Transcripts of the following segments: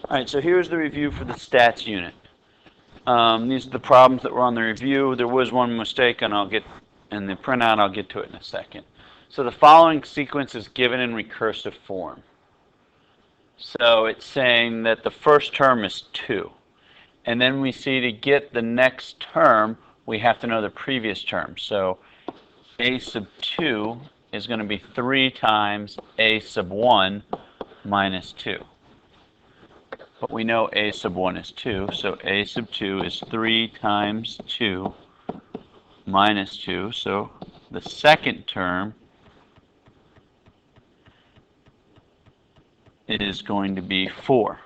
All right, so here's the review for the stats unit. These are the problems that were on the review. There was one mistake, and I'll get in the printout. I'll get to it in a second. So the following sequence is given in recursive form. So it's saying that the first term is 2. And then we see to get the next term, we have to know the previous term. So a sub 2 is going to be 3 times a sub 1 minus 2. But we know a sub 1 is 2, so a sub 2 is 3 times 2 minus 2. So the second term is going to be 4.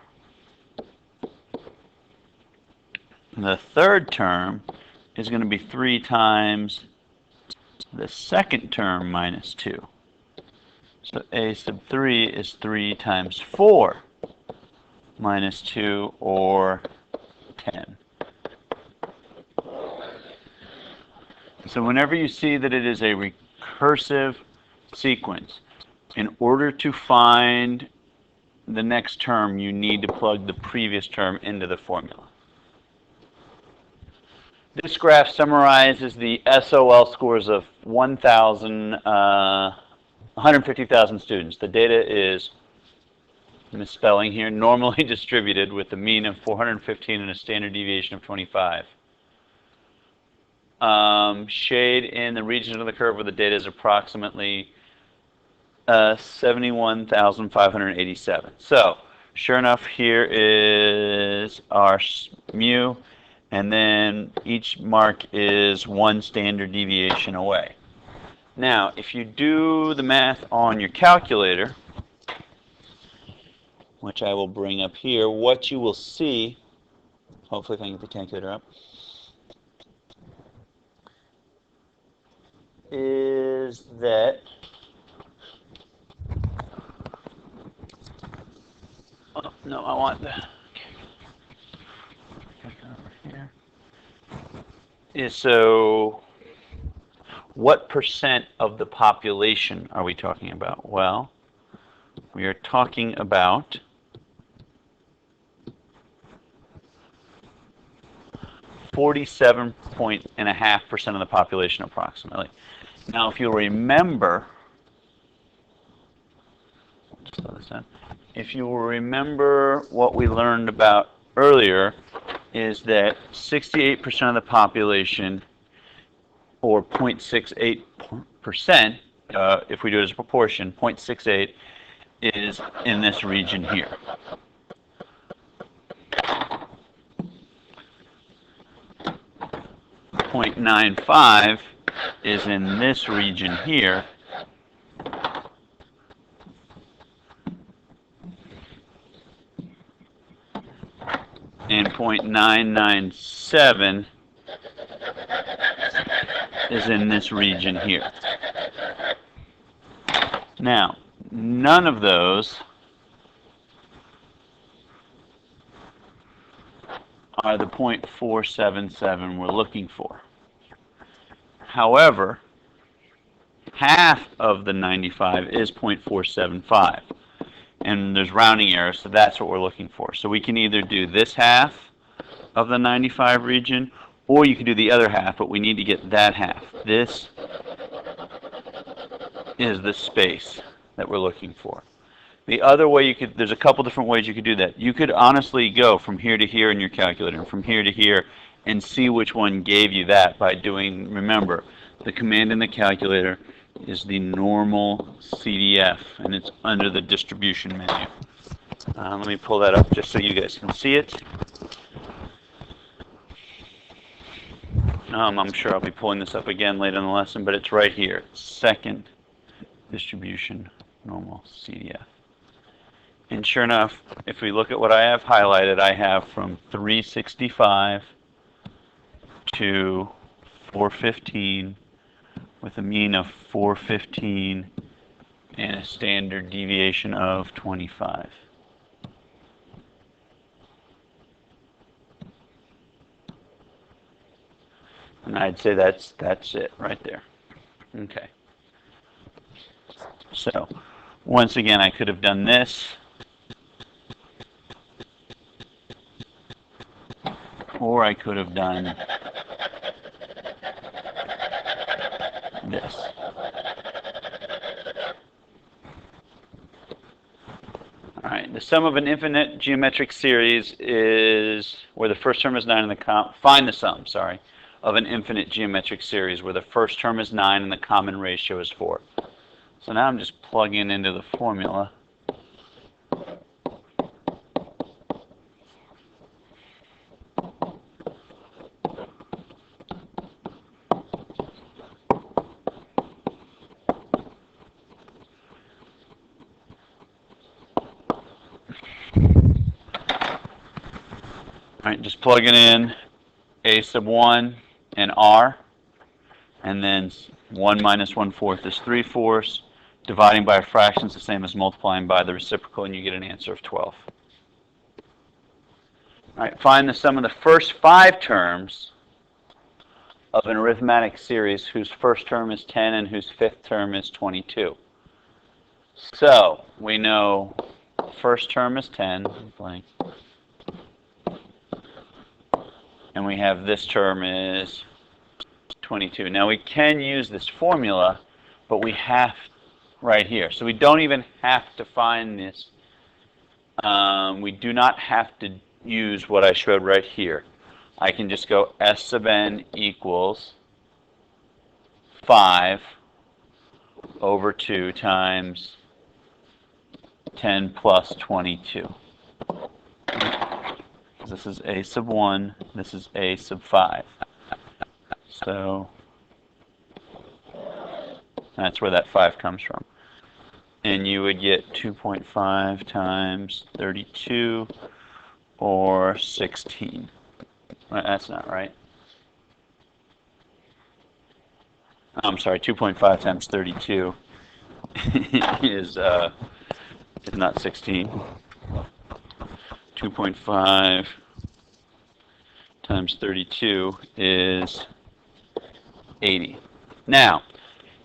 The third term is going to be 3 times the second term minus 2. So a sub 3 is 3 times 4 minus 2, or 10. So whenever you see that it is a recursive sequence, in order to find the next term, you need to plug the previous term into the formula. This graph summarizes the SOL scores of 150,000 students. The data is, misspelling here, normally distributed with a mean of 415 and a standard deviation of 25. Shade in the region of the curve where the data is approximately 71,587. So, sure enough, here is our mu, and then each mark is 1 standard deviation away. Now, if you do the math on your calculator, which I will bring up here, what you will see, hopefully if I can get the calculator up, is that oh, no, I want the over here. Is so what percent of the population are we talking about? Well, we are talking about 47.5% of the population approximately. Now, if you'll remember, if you will remember what we learned about earlier, is that 68% of the population, or 0.68%, if we do it as a proportion, 0.68 is in this region here. 0.95 is in this region here. And 0.997 is in this region here. Now, none of those are the 0.477 we're looking for. However, half of the 95 is 0.475. And there's rounding errors, so that's what we're looking for. So we can either do this half of the 95 region, or you can do the other half, but we need to get that half. This is the space that we're looking for. The other way you could, there's a couple different ways you could do that. You could honestly go from here to here in your calculator, and from here to here, and see which one gave you that by doing, remember, the command in the calculator is the normal CDF, and it's under the distribution menu. Let me pull that up just so you guys can see it. I'm sure I'll be pulling this up again later in the lesson, but it's right here. Second distribution, normal CDF. And sure enough, if we look at what I have highlighted, I have from 365 to 415 with a mean of 415 and a standard deviation of 25. And I'd say that's it right there. Okay. So, once again, I could have done this. Or I could have done this. All right, the sum of an infinite geometric series is where the first term is 9 and find the sum, sorry, of an infinite geometric series where the first term is 9 and the common ratio is 4. So now I'm just plugging into the formula. All right, just plugging in a sub 1 and r, and then 1 minus 1/4 is 3/4. Dividing by a fraction is the same as multiplying by the reciprocal, and you get an answer of 12. All right, find the sum of the first 5 terms of an arithmetic series whose first term is 10 and whose fifth term is 22. So we know first term is 10, blank. And we have this term is 22. Now we can use this formula, but we have right here. So we don't even have to find this. We do not have to use what I showed right here. I can just go S sub n equals 5 over 2 times 10 plus 22. This is a sub 1, this is a sub 5. So that's where that 5 comes from. And you would get 2.5 times 32 or 16. Well, that's not right. I'm sorry, 2.5 times 32 is not 16. 2.5 times 32 is 80. Now,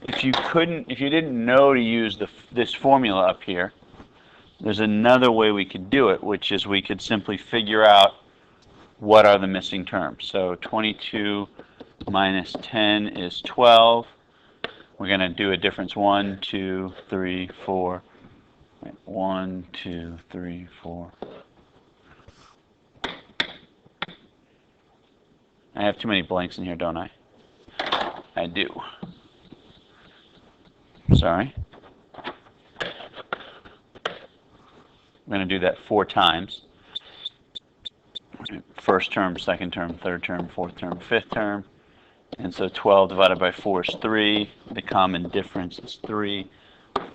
if you didn't know to use this formula up here, there's another way we could do it, which is we could simply figure out what are the missing terms. So 22 minus 10 is 12. We're going to do a difference 1, 2, 3, 4. 1, 2, 3, 4. I have too many blanks in here, don't I? I do. Sorry. I'm going to do that 4 times. First term, second term, third term, fourth term, fifth term. And so 12 divided by 4 is 3. The common difference is 3.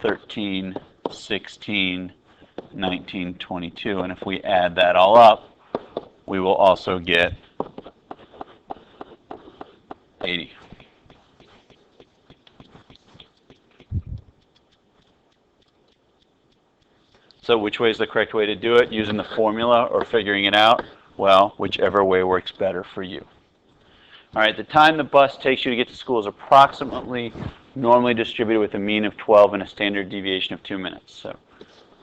13, 16, 19, 22. And if we add that all up, we will also get 80. So which way is the correct way to do it? Using the formula or figuring it out? Well, whichever way works better for you. All right, the time the bus takes you to get to school is approximately normally distributed with a mean of 12 and a standard deviation of 2 minutes. So,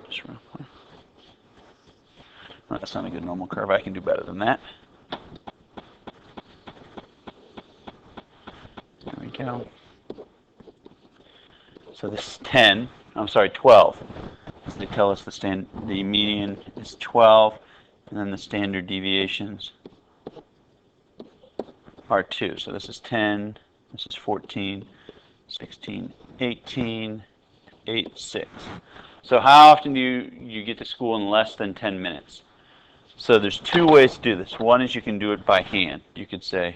just real quick. Well, that's not a good normal curve. I can do better than that. There we go. So this is 10. I'm sorry, 12. They tell us the median is 12, and then the standard deviations are 2. So this is 10, this is 14, 16, 18, 8, 6. So how often do you get to school in less than 10 minutes? So there's 2 ways to do this. One is you can do it by hand. You could say,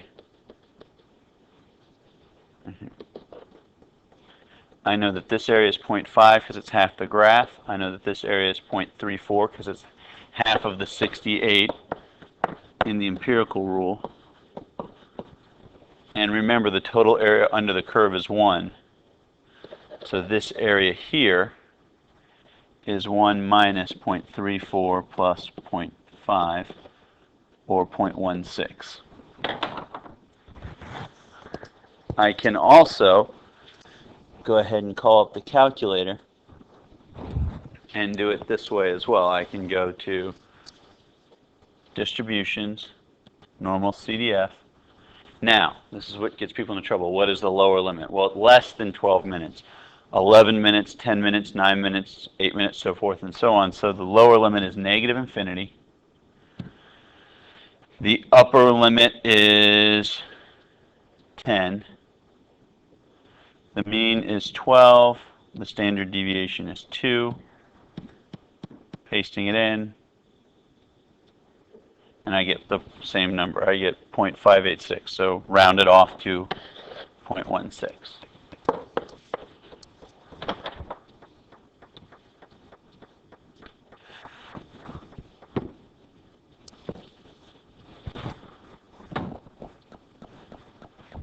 I know that this area is 0.5 because it's half the graph. I know that this area is 0.34 because it's half of the 68 in the empirical rule. And remember, the total area under the curve is 1. So this area here is 1 minus 0.34 plus 0.5, or 0.16. I can also go ahead and call up the calculator and do it this way as well. I can go to distributions, normal CDF. Now, this is what gets people into trouble. What is the lower limit? Well, less than 12 minutes. 11 minutes, 10 minutes, 9 minutes, 8 minutes, so forth and so on. So the lower limit is negative infinity. The upper limit is 10. The mean is 12. The standard deviation is 2. Pasting it in. And I get the same number. I get 0.586. So round it off to 0.16.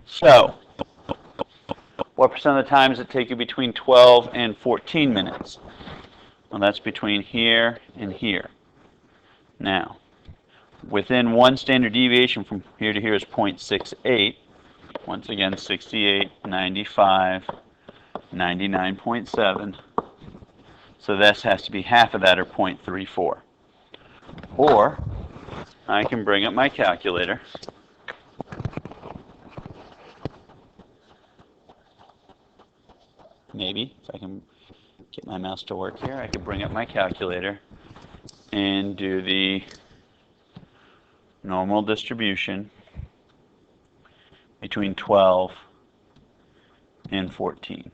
So, what percent of the time does it take you between 12 and 14 minutes? Well, that's between here and here. Now, within one standard deviation from here to here is 0.68. Once again, 68, 95, 99.7. So this has to be half of that, or 0.34. Or, I can bring up my calculator. Maybe, if I can get my mouse to work here, I could bring up my calculator and do the normal distribution between 12 and 14.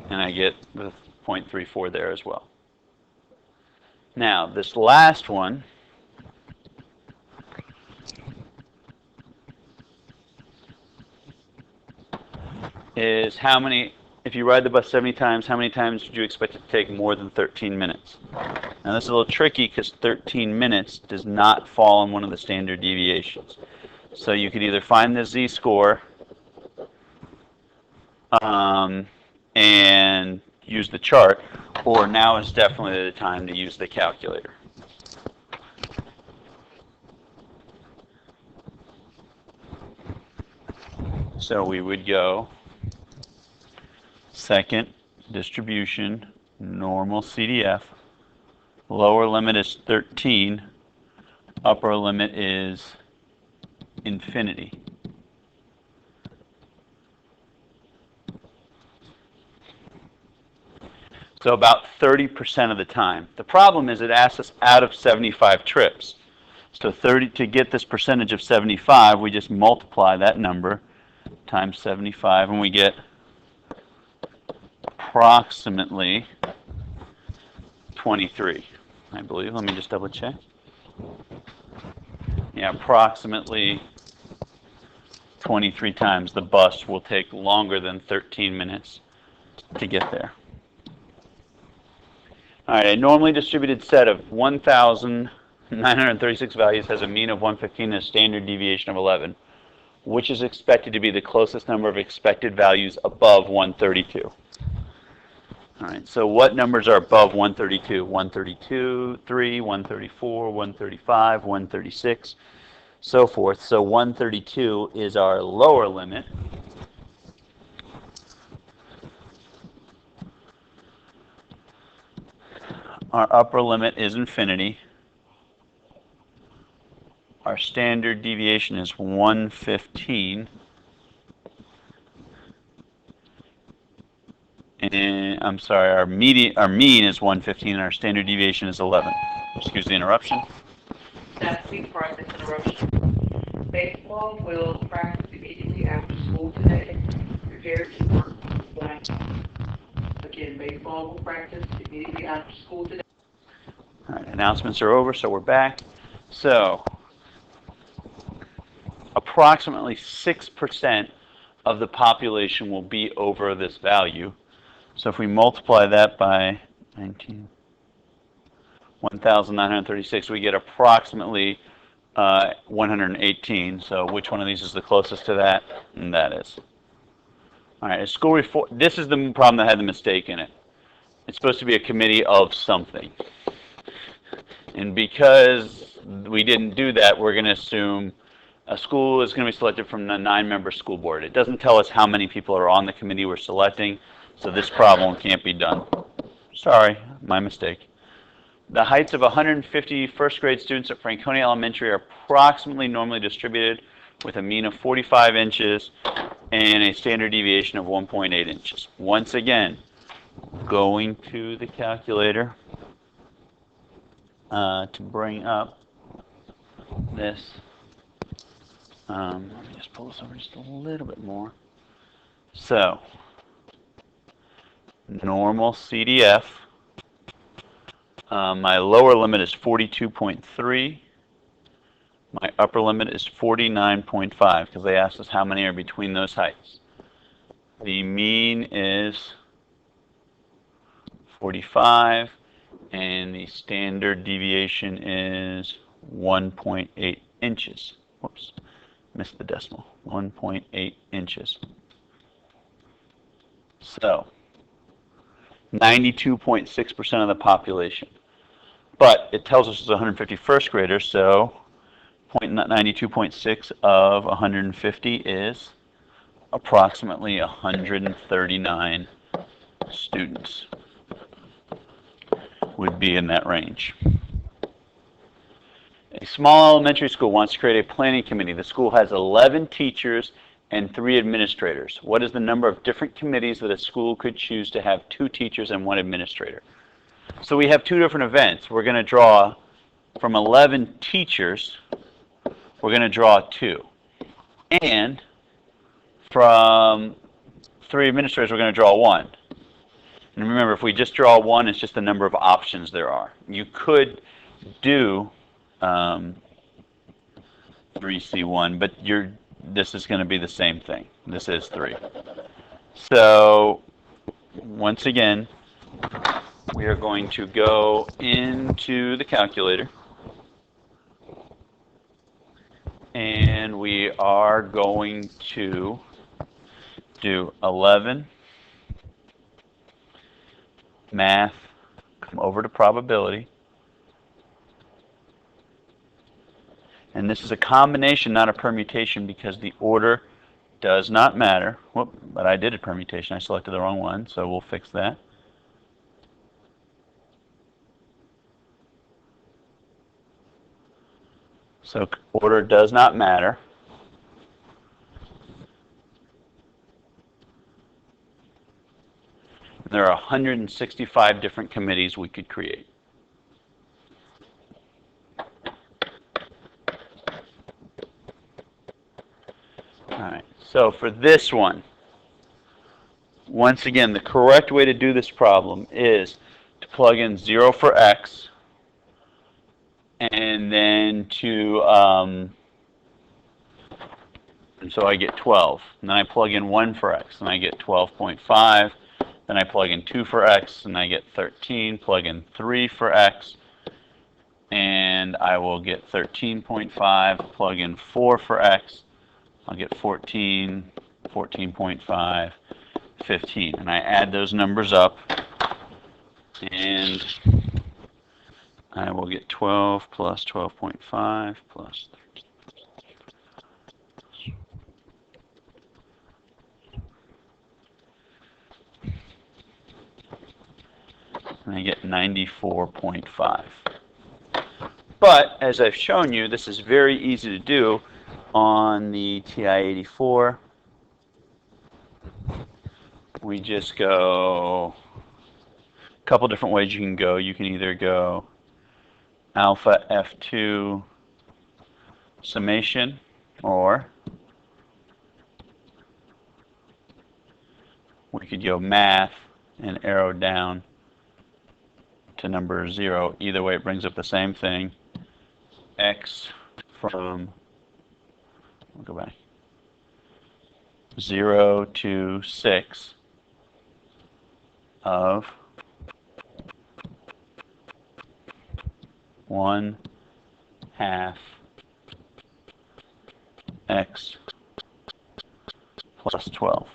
And I get the 0.34 there as well. Now, this last one is how many, if you ride the bus 70 times, how many times would you expect it to take more than 13 minutes? Now this is a little tricky because 13 minutes does not fall in one of the standard deviations. So you could either find the z-score and use the chart, or now is definitely the time to use the calculator. So we would go second distribution, normal CDF. Lower limit is 13. Upper limit is infinity. So about 30% of the time. The problem is it asks us out of 75 trips. So 30, to get this percentage of 75, we just multiply that number times 75, and we get approximately 23, I believe. Let me just double check. Yeah, approximately 23 times the bus will take longer than 13 minutes to get there. All right, a normally distributed set of 1,936 values has a mean of 115 and a standard deviation of 11. Which is expected to be the closest number of expected values above 132? All right, so what numbers are above 132? 132, 3, 134, 135, 136, so forth. So 132 is our lower limit. Our upper limit is infinity. Our standard deviation is 115. And I'm sorry, our mean is 115 and our standard deviation is 11. Excuse the interruption. That's the part of this interruption. Baseball will practice immediately after school today. Prepare to work blank. Again, baseball will practice immediately after school today. All right, announcements are over, so we're back. So, approximately 6% of the population will be over this value. So if we multiply that by 1,936, we get approximately 118. So which one of these is the closest to that? And that is. All right, school reform. This is the problem that had the mistake in it. It's supposed to be a committee of something. And because we didn't do that, we're going to assume a school is going to be selected from the 9-member school board. It doesn't tell us how many people are on the committee we're selecting, so this problem can't be done. Sorry, my mistake. The heights of 150 first grade students at Franconia Elementary are approximately normally distributed with a mean of 45 inches and a standard deviation of 1.8 inches. Once again, going to the calculator to bring up this. Let me just pull this over just a little bit more. So, normal CDF. My lower limit is 42.3. My upper limit is 49.5 because they asked us how many are between those heights. The mean is 45 and the standard deviation is 1.8 inches. Whoops, missed the decimal. 1.8 inches. So, 92.6% of the population. But it tells us it's 150 first graders, so 92.6 of 150 is approximately 139 students would be in that range. A small elementary school wants to create a planning committee. The school has 11 teachers and 3 administrators. What is the number of different committees that a school could choose to have 2 teachers and 1 administrator? So we have 2 different events. We're going to draw from 11 teachers, we're going to draw 2. And from 3 administrators, we're going to draw 1. And remember, if we just draw 1, it's just the number of options there are. You could do 3C1, but this is going to be the same thing. This is 3. So once again, we are going to go into the calculator and we are going to do 11 math, come over to probability. And this is a combination, not a permutation, because the order does not matter. Whoop, but I did a permutation. I selected the wrong one, so we'll fix that. So order does not matter. There are 165 different committees we could create. Alright, so for this one, once again, the correct way to do this problem is to plug in 0 for x, and then and so I get 12. And then I plug in 1 for x, and I get 12.5. Then I plug in 2 for x, and I get 13. Plug in 3 for x, and I will get 13.5. Plug in 4 for x, I'll get 14, 14.5, 15. And I add those numbers up, and I will get 12 plus 12.5 plus 13. And I get 94.5. But, as I've shown you, this is very easy to do on the TI-84. We just go a couple different ways you can go. You can either go alpha F2 summation, or we could go math and arrow down to number 0. Either way, it brings up the same thing. X from, we'll go back, 0 to 6 of 1/2 x plus 12.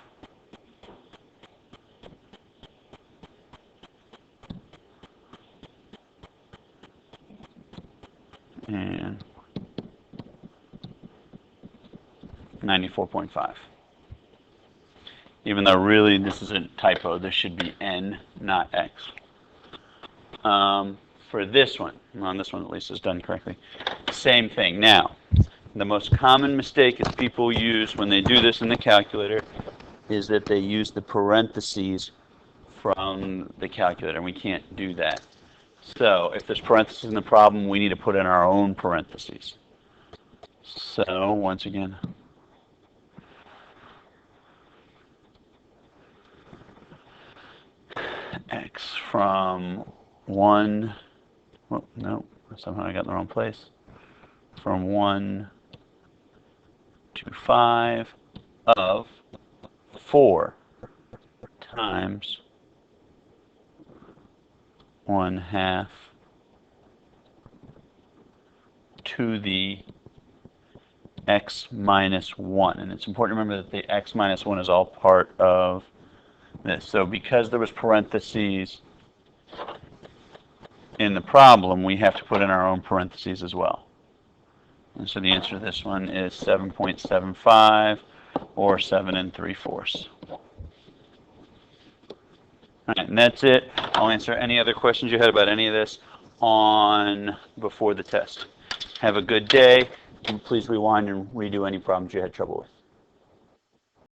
And 94.5. Even though really this is a typo, this should be n, not x. For this one, on this one at least is done correctly, same thing. Now, the most common mistake that people use when they do this in the calculator is that they use the parentheses from the calculator, and we can't do that. So if there's parentheses in the problem, we need to put in our own parentheses. So once again, x from 1, oh, no, somehow I got in the wrong place, from 1 to 5 of 4 times 1/2 to the x minus 1. And it's important to remember that the x minus 1 is all part of this. So because there was parentheses in the problem, we have to put in our own parentheses as well. And so the answer to this one is 7.75 or 7 3/4. All right, and that's it. I'll answer any other questions you had about any of this before the test. Have a good day, and please rewind and redo any problems you had trouble with.